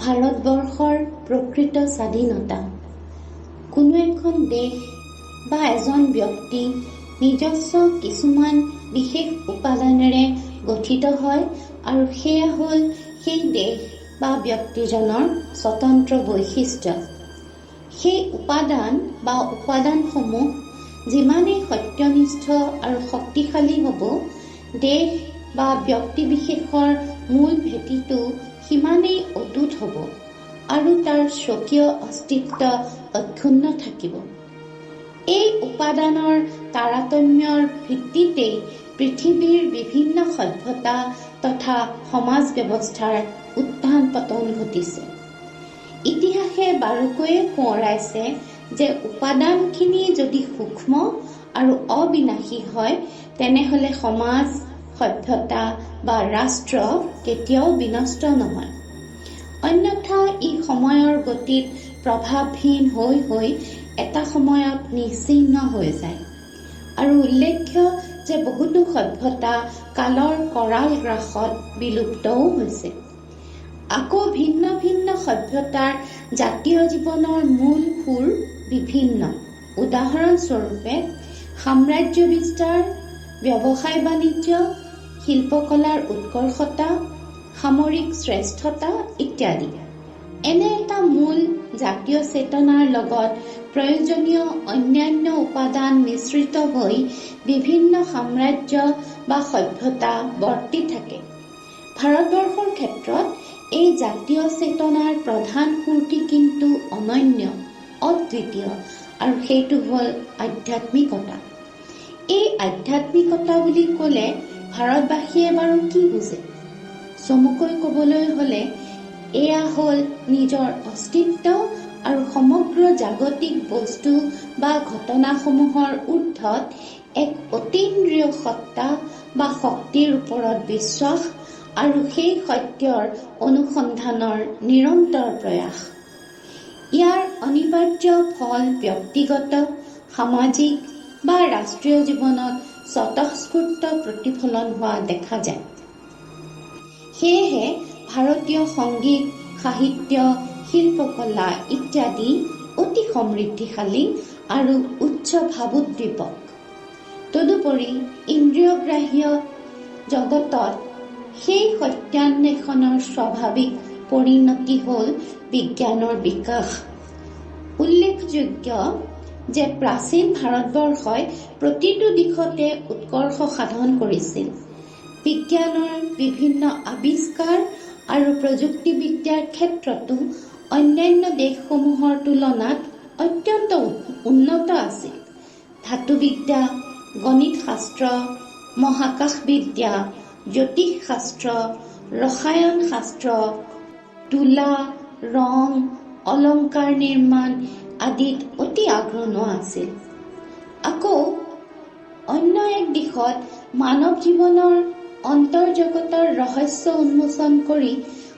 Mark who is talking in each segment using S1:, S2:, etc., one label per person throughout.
S1: ভাৰতবৰ্ষৰ প্ৰকৃত স্বাধীনতা। কোনো এখন দেশ বা এজন ব্যক্তি নিজস্ব কিছুমান বিশেষ উপাদানেৰে গঠিত হয় আৰু সেয়া হ'ল সেই দেশ বা ব্যক্তিজনৰ স্বতন্ত্ৰ বৈশিষ্ট্য। সেই উপাদানসমূহ যিমানেই সত্যনিষ্ঠ আৰু শক্তিশালী হ'ব, দেশ বা ব্যক্তিবিশেষৰ মূল ভেটিটো সিমানেই অটুট হ'ব আৰু তাৰ স্বকীয় অস্তিত্ব অক্ষুণ্ণ থাকিব। এই উপাদানৰ তাৰতম্যৰ ভিত্তিতেই পৃথিৱীৰ বিভিন্ন সভ্যতা তথা সমাজ ব্যৱস্থাৰ উত্থান পতন ঘটিছে। ইতিহাসে বাৰুকৈয়ে সোঁৱৰাইছে যে উপাদানখিনি যদি সূক্ষ্ম আৰু অবিনাশী হয়, তেনেহ'লে সমাজ, সভ্যতা বা ৰাষ্ট্ৰ কেতিয়াও বিনষ্ট নহয়। অন্যথা ই সময়ৰ গতিত প্ৰভাৱহীন হৈ হৈ এটা সময়ত নিশ্চিহ্ন হৈ যায়। আৰু উল্লেখ্য যে বহুতো সভ্যতা কালৰ কৰাল গ্ৰাসত বিলুপ্তও হৈছে। আকৌ ভিন্ন ভিন্ন সভ্যতাৰ জাতীয় জীৱনৰ মূল সুৰ বিভিন্ন। উদাহৰণস্বৰূপে সাম্ৰাজ্য বিস্তাৰ, ব্যৱসায় বাণিজ্য, শিল্পকলাৰ উৎকৰ্ষতা, সামৰিক শ্ৰেষ্ঠতা ইত্যাদি। এনে এটা মূল জাতীয় চেতনাৰ লগত প্ৰয়োজনীয় অন্যান্য উপাদান মিশ্ৰিত হৈ বিভিন্ন সাম্ৰাজ্য বা সভ্যতা বৰ্তি থাকে। ভাৰতবৰ্ষৰ ক্ষেত্ৰত এই জাতীয় চেতনাৰ প্ৰধান সুৰটি কিন্তু অনন্য, অদ্বিতীয়, আৰু সেইটো হ'ল আধ্যাত্মিকতা। এই আধ্যাত্মিকতা বুলি ক'লে ভাৰতবাসীয়ে বাৰু কি বুজে? চমুকৈ ক'বলৈ হ'লে এয়া হ'ল নিজৰ অস্তিত্ব আৰু সমগ্ৰ জাগতিক বস্তু বা ঘটনাসমূহৰ ঊৰ্ধত এক অতীন্দ্ৰিয় সত্তা বা শক্তিৰ ওপৰত বিশ্বাস আৰু সেই সত্যৰ অনুসন্ধানৰ নিৰন্তৰ প্ৰয়াস। ইয়াৰ অনিবাৰ্য ফল ব্যক্তিগত, সামাজিক বা ৰাষ্ট্ৰীয় জীৱনত স্বতঃস্ফূৰ্ত প্ৰতিফলন হোৱা দেখা যায়। সেয়েহে ভাৰতীয় সংগীত, সাহিত্য, শিল্পকলা ইত্যাদি অতি সমৃদ্ধিশালী আৰু উচ্চ ভাৱোদ্দীপক। তদুপৰি ইন্দ্ৰিয়গ্ৰাহ্য জগতত সেই সত্যান্বেষণৰ স্বাভাৱিক পৰিণতি হ'ল বিজ্ঞানৰ বিকাশ। উল্লেখযোগ্য যে প্ৰাচীন ভাৰতবৰ্ষই প্ৰতিটো দিশতে উৎকৰ্ষ সাধন কৰিছিল। বিজ্ঞানৰ বিভিন্ন আৱিষ্কাৰ আৰু প্ৰযুক্তিবিদ্যাৰ ক্ষেত্ৰতো অন্যান্য দেশসমূহৰ তুলনাত অত্যন্ত উন্নত আছিল। ধাতুবিদ্যা, গণিত শাস্ত্ৰ, মহাকাশবিদ্যা, জ্যোতিষশাস্ত্ৰ, ৰসায়ন শাস্ত্ৰ, তুলা, ৰং, অলংকাৰ নিৰ্মাণ আদিত অতি আগৰণুৱা আছিল। আকৌ অন্য এক দিশত মানৱ জীৱনৰ অন্তৰ্জগতৰ ৰহস্য উন্মোচন কৰি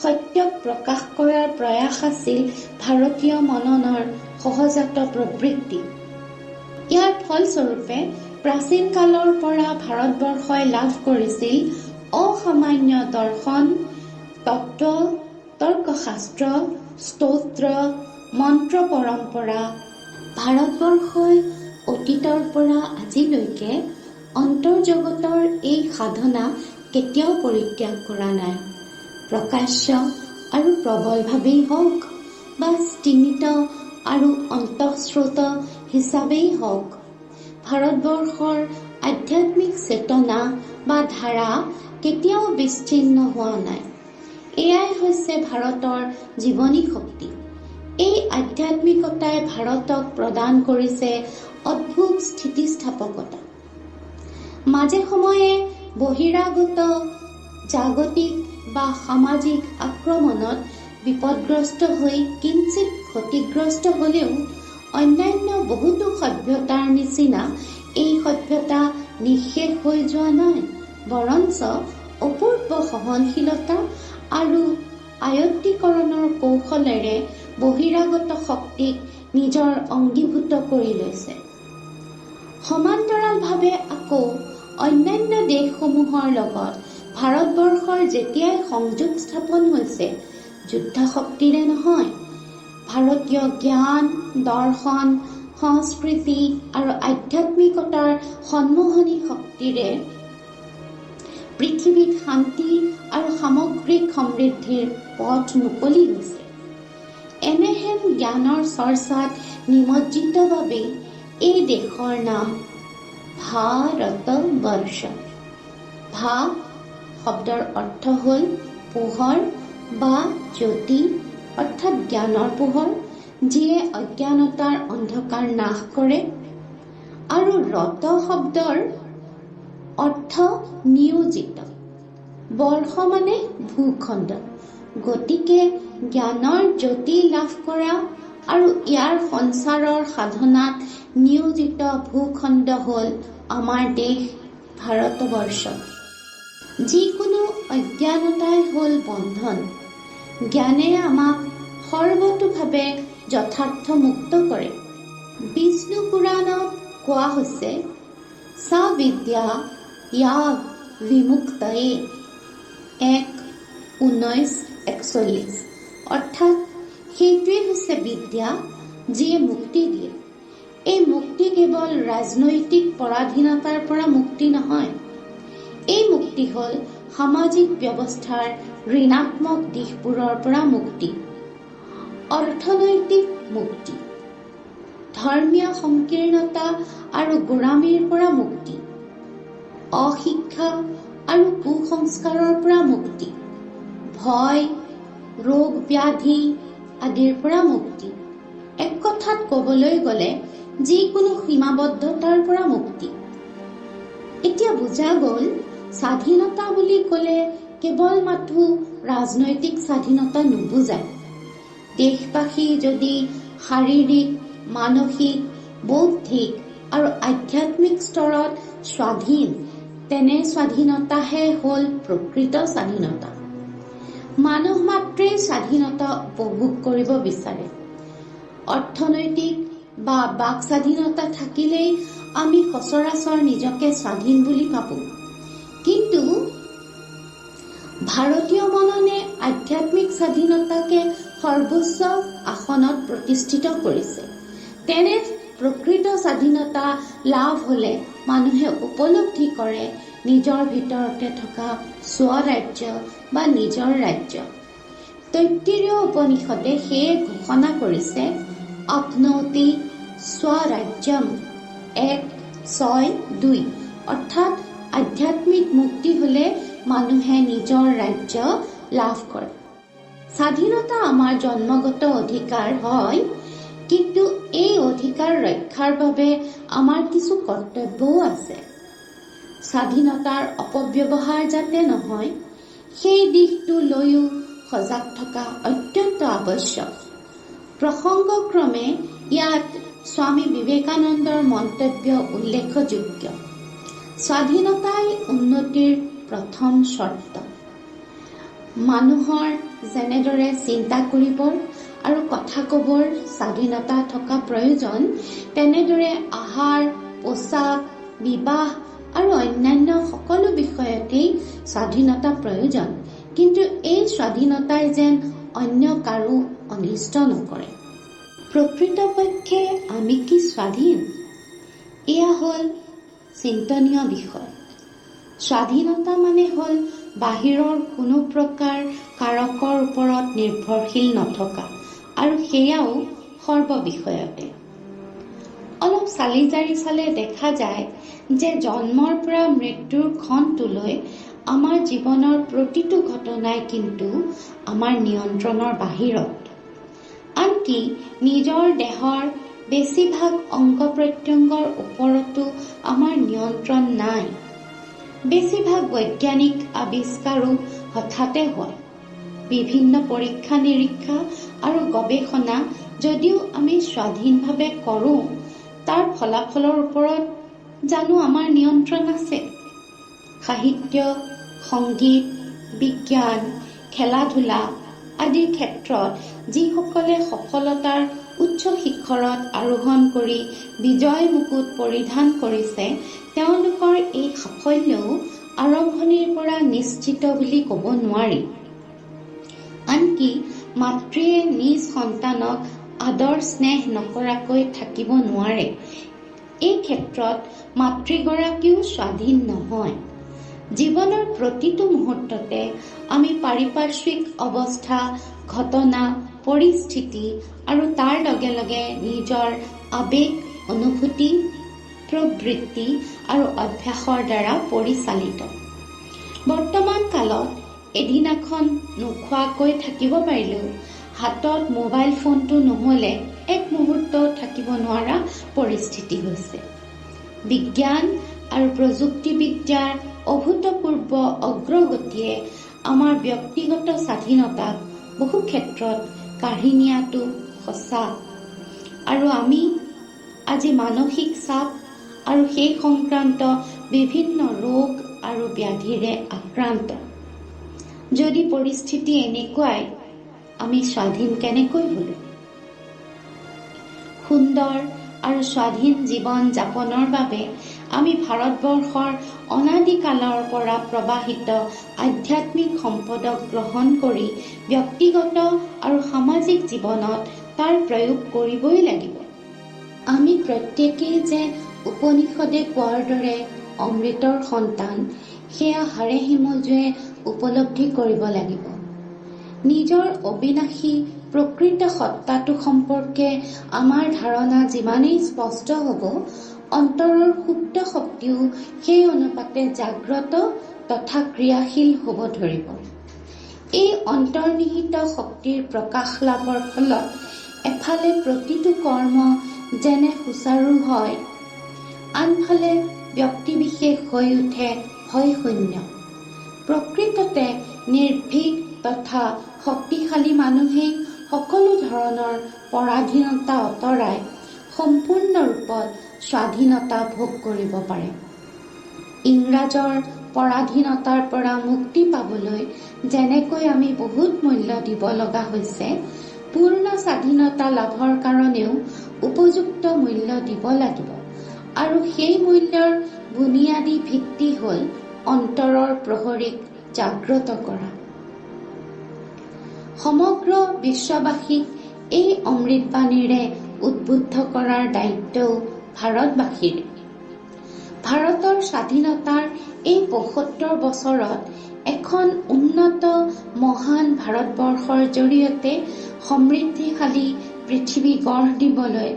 S1: সত্যক প্ৰকাশ কৰাৰ প্ৰয়াস আছিল ভাৰতীয় মননৰ সহজাত প্ৰবৃত্তি। ইয়াৰ ফলস্বৰূপে প্ৰাচীন কালৰ পৰা ভাৰতবৰ্ষই লাভ কৰিছিল অসামান্য দৰ্শন, তত্ত্ব, তৰ্কশাস্ত্ৰ, স্তোত্ৰ, মন্ত্ৰ পৰম্পৰা। ভাৰতবৰ্ষই অতীতৰ পৰা আজিলৈকে অন্তৰ্জগতৰ এই সাধনা কেতিয়াও পৰিত্যাগ কৰা নাই। প্ৰকাশ্য আৰু প্ৰবলভাৱেই হওক বা স্তিমিত আৰু অন্তঃস্ৰোত হিচাপেই হওক, ভাৰতবৰ্ষৰ আধ্যাত্মিক চেতনা বা ধাৰা কেতিয়াও বিচ্ছিন্ন হোৱা নাই। এয়াই হৈছে ভাৰতৰ জীৱনী শক্তি। এই আধ্যাত্মিকতাই ভাৰতক প্ৰদান কৰিছে অদ্ভুত স্থিতিস্থাপকতা। মাজে সময়ে বহিৰাগত জাগতিক বা সামাজিক আক্ৰমণত বিপদগ্ৰস্ত হৈ কিঞ্চিত ক্ষতিগ্ৰস্ত হ'লেও অন্যান্য বহুতো সভ্যতাৰ নিচিনা এই সভ্যতা নিঃশেষ হৈ যোৱা নাই, বৰঞ্চ অপূৰ্ব সহনশীলতা আৰু আয়ত্তীকৰণৰ কৌশলেৰে বহিৰাগত শক্তিক নিজৰ অংগীভূত কৰি লৈছে। সমান্তৰালভাৱে আকৌ অন্যান্য দেশসমূহৰ লগত ভাৰতবৰ্ষৰ যেতিয়াই সংযোগ স্থাপন হৈছে, যুদ্ধ শক্তিৰে নহয়, ভাৰতীয় জ্ঞান, দৰ্শন, সংস্কৃতি আৰু আধ্যাত্মিকতাৰ সন্মোহনী শক্তিৰে পৃথিৱীত শান্তি আৰু সামগ্ৰিক সমৃদ্ধিৰ পথ মুকলি হৈছে। এনেহেন জ্ঞানৰ চৰ্চাত নিমজ্জিত বাবে এই দেশৰ নাম ভাৰতবৰ্ষ। ভা শব্দৰ অৰ্থ হ'ল পোহৰ বা জ্যোতি, অৰ্থাৎ জ্ঞানৰ পোহৰ, যিয়ে অজ্ঞানতাৰ অন্ধকাৰ নাশ কৰে। আৰু ৰত শব্দৰ অৰ্থ নিয়োজিত। বৰ্ষ মানে ভূখণ্ড। গতিকে জ্ঞানৰ জ্যোতি লাভ কৰা আৰু ইয়াৰ সঞ্চাৰৰ সাধনাত নিয়োজিত ভূখণ্ড হ'ল আমাৰ দেশ ভাৰতবৰ্ষ। যিকোনো অজ্ঞানতাই হ'ল বন্ধন। জ্ঞানে আমাক সৰ্বতোভাৱে যথাৰ্থ মুক্ত কৰে। বিষ্ণু পুৰাণত কোৱা হৈছে, সা বিদ্যা ইয়া বিমুক্তয়ে 1:19-41, অৰ্থাৎ সেইটোৱে হৈছে বিদ্যা যিয়ে মুক্তি দিয়ে। এই মুক্তি কেৱল ৰাজনৈতিক পৰাধীনতাৰ পৰা মুক্তি নহয়, এই মুক্তি হ'ল সামাজিক ব্যৱস্থাৰ ঋণাত্মক দিশবোৰৰ পৰা মুক্তি, অৰ্থনৈতিক মুক্তি, ধৰ্মীয় সংকীৰ্ণতা আৰু গোড়ামীৰ পৰা মুক্তি, অশিক্ষা আৰু কুসংস্কাৰৰ পৰা মুক্তি, ভয়, ৰোগ ব্যাধি আদিৰ পৰা মুক্তি। এক কথাত ক'বলৈ গ'লে যিকোনো সীমাবদ্ধতাৰ পৰা মুক্তি। এতিয়া বুজা গ'ল, স্বাধীনতা বুলি ক'লে কেৱল মাথো ৰাজনৈতিক স্বাধীনতা নুবুজায়। দেশবাসী যদি শাৰীৰিক, মানসিক, বৌদ্ধিক আৰু আধ্যাত্মিক স্তৰত স্বাধীন, তেনে স্বাধীনতাহে হ'ল প্ৰকৃত স্বাধীনতা। মানুহ মাত্ৰেই স্বাধীনতা উপভোগ কৰিব বিচাৰে। অৰ্থনৈতিক বা বাক স্বাধীনতা থাকিলেই আমি সচৰাচৰ নিজকে স্বাধীন বুলি ভাবোঁ। কিন্তু ভাৰতীয় মননে আধ্যাত্মিক স্বাধীনতাকে সৰ্বোচ্চ আসনত প্ৰতিষ্ঠিত কৰিছে। তেনে প্ৰকৃত স্বাধীনতা লাভ হ'লে মানুহে উপলব্ধি কৰে নিজৰ ভিতৰতে থকা স্বৰাজ্য বা নিজৰ ৰাজ্য। তৈত্তিৰীয় উপনিষদে সেয়ে ঘোষণা কৰিছে, আপনৌতি স্বৰাজ্যম 1:6-2, অৰ্থাৎ আধ্যাত্মিক মুক্তি হ'লে মানুহে নিজৰ ৰাজ্য লাভ কৰে। স্বাধীনতা আমাৰ জন্মগত অধিকাৰ হয়, কিন্তু এই অধিকাৰ ৰক্ষাৰ বাবে আমাৰ কিছু কৰ্তব্যও আছে। স্বাধীনতাৰ অপব্যৱহাৰ যাতে নহয়, সেই দিশটো লৈও সজাগ থকা অত্যন্ত আৱশ্যক। প্ৰসংগক্ৰমে ইয়াত স্বামী বিবেকানন্দৰ মন্তব্য উল্লেখযোগ্য। স্বাধীনতাই উন্নতিৰ প্ৰথম চৰ্ত। মানুহৰ যেনেদৰে চিন্তা কৰিবৰ আৰু কথা ক'বৰ স্বাধীনতা থকা প্ৰয়োজন, তেনেদৰে আহাৰ, পোছাক, বিবাহ আৰু অন্যান্য সকলো বিষয়তেই স্বাধীনতা প্ৰয়োজন। কিন্তু এই স্বাধীনতাই যেন অন্য কাৰো অনিষ্ট নকৰে। প্ৰকৃতপক্ষে আমি কি স্বাধীন? এয়া হ'ল চিন্তনীয় বিষয়। স্বাধীনতা মানে হ'ল বাহিৰৰ কোনো প্ৰকাৰ কাৰকৰ ওপৰত নিৰ্ভৰশীল নথকা, আৰু সেয়াও সৰ্ববিষয়তে। অলপ চালি জাৰি চালে দেখা যায় যে জন্মৰ পৰা মৃত্যুৰ ক্ষণটোলৈ আমাৰ জীৱনৰ প্ৰতিটো ঘটনাই কিন্তু আমাৰ নিয়ন্ত্ৰণৰ বাহিৰত। আনকি নিজৰ দেহৰ বেছিভাগ অংগ প্ৰত্যংগৰ ওপৰতো আমাৰ নিয়ন্ত্ৰণ নাই। বেছিভাগ বৈজ্ঞানিক আৱিষ্কাৰো হঠাতে হয়। বিভিন্ন পৰীক্ষা নিৰীক্ষা আৰু গৱেষণা যদিও আমি স্বাধীনভাৱে কৰোঁ, তাৰ ফলাফলৰ ওপৰত জানো আমাৰ নিয়ন্ত্ৰণ আছে? সাহিত্য, সংগীত, বিজ্ঞান, খেলা-ধূলা আদিৰ ক্ষেত্ৰত যিসকলে সফলতাৰ উচ্চ শিখৰত আৰোহণ কৰি বিজয় মুকুট পৰিধান কৰিছে, তেওঁলোকৰ এই সাফল্যও আৰম্ভণিৰ পৰা নিশ্চিত বুলি ক'ব নোৱাৰি। আনকি মাতৃয়ে নিজ সন্তানক আদৰ স্নেহ নকৰাকৈ থাকিব নোৱাৰে। এই ক্ষেত্ৰত মাতৃগৰাকীও স্বাধীন নহয়। জীৱনৰ প্ৰতিটো মুহূৰ্ততে আমি পাৰিপাৰ্শ্বিক অৱস্থা, ঘটনা, পৰিস্থিতি আৰু তাৰ লগে লগে নিজৰ আবেগ, অনুভূতি, প্ৰবৃত্তি আৰু অভ্যাসৰ দ্বাৰা পৰিচালিত। বৰ্তমান কালত এদিনাখন নোখোৱাকৈ থাকিব পাৰিলেও হাতত মোবাইল ফোনটো নহ'লে এক মুহূৰ্তও থাকিব নোৱাৰা পৰিস্থিতি হৈছে। বিজ্ঞান আৰু প্ৰযুক্তিবিদ্যাৰ অভূতপূৰ্ব অগ্ৰগতিয়ে আমাৰ ব্যক্তিগত স্বাধীনতাক বহু ক্ষেত্ৰত কাঢ়ি নিয়াটো সঁচা। আৰু আমি আজি মানসিক চাপ আৰু সেই সংক্ৰান্ত বিভিন্ন ৰোগ আৰু ব্যাধিৰে আক্ৰান্ত। যদি পৰিস্থিতি এনেকুৱাই, আমি স্বাধীন কেনেকৈ হ'লো? সুন্দৰ আৰু স্বাধীন জীৱন যাপনৰ বাবে আমি ভাৰতবৰ্ষৰ অনাদিকালৰ পৰা প্ৰবাহিত আধ্যাত্মিক সম্পদক গ্ৰহণ কৰি ব্যক্তিগত আৰু সামাজিক জীৱনত তাৰ প্ৰয়োগ কৰিবই লাগিব। আমি প্ৰত্যেকেই যে উপনিষদে কোৱাৰ দৰে অমৃতৰ সন্তান, সেয়া হাড়ে হিমজুৱে উপলব্ধি কৰিব লাগিব। নিজৰ অবিনাশী প্ৰকৃত সত্তাটো সম্পৰ্কে আমাৰ ধাৰণা যিমানেই স্পষ্ট হ'ব, অন্তৰৰ সুপ্ত শক্তিও সেই অনুপাতে জাগ্ৰত তথা ক্ৰিয়াশীল হ'ব ধৰিব। এই অন্তৰ্নিহিত শক্তিৰ প্ৰকাশ লাভৰ ফলত এফালে প্ৰতিটো কৰ্ম যেনে সুচাৰু হয়, আনফালে ব্যক্তিবিশেষ হৈ উঠে ভয়শূন্য। প্ৰকৃততে নিৰ্ভীক তথা শক্তিশালী মানুহেই সকলো ধৰণৰ পৰাধীনতা আঁতৰাই সম্পূৰ্ণ ৰূপত স্বাধীনতা ভোগ কৰিব পাৰে। ইংৰাজৰ পৰাধীনতাৰ পৰা মুক্তি পাবলৈ যেনেকৈ আমি বহুত মূল্য দিব লগা হৈছে, পূৰ্ণ স্বাধীনতা লাভৰ কাৰণেও উপযুক্ত মূল্য দিব লাগিব। আৰু সেই মূল্যৰ বুনিয়াদী ভিত্তি হ'ল অন্তৰৰ প্ৰহৰীক জাগ্ৰত কৰা। সমগ্ৰ বিশ্ববাসীক এই অমৃতবাণীৰে উদ্বুদ্ধ কৰাৰ দায়িত্বও ভাৰতবাসীৰ। ভাৰতৰ স্বাধীনতাৰ এই ৭৫ বছৰত এখন উন্নত মহান ভাৰতবৰ্ষৰ জৰিয়তে সমৃদ্ধিশালী পৃথিৱী গঢ় দিবলৈ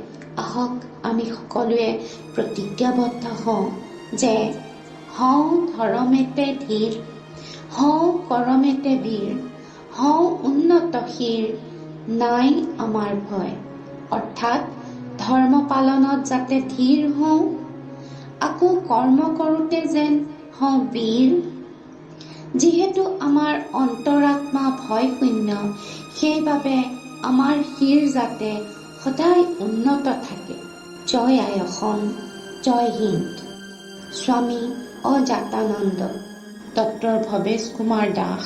S1: আহক আমি সকলোৱে প্ৰতিজ্ঞাবদ্ধ হওঁ যে হওঁ ধৰমেতে ধীৰ, হওঁ কৰমেতে বীৰ, হওঁ উন্নতশীৰ, নাই আমাৰ ভয়। অৰ্থাৎ ধৰ্ম পালনত যাতে ধীৰ হওঁ, আকৌ কৰ্ম কৰোঁতে যেন হওঁ বীৰ। যিহেতু আমাৰ অন্তৰাত্মা ভয়শূন্য, সেইবাবে আমাৰ শিৰ যাতে সদায় উন্নত থাকে। জয় আই অসম, জয় হিন্দ। স্বামী অজাতানন্দ, ডক্টৰ ভৱেশ কুমাৰ দাস।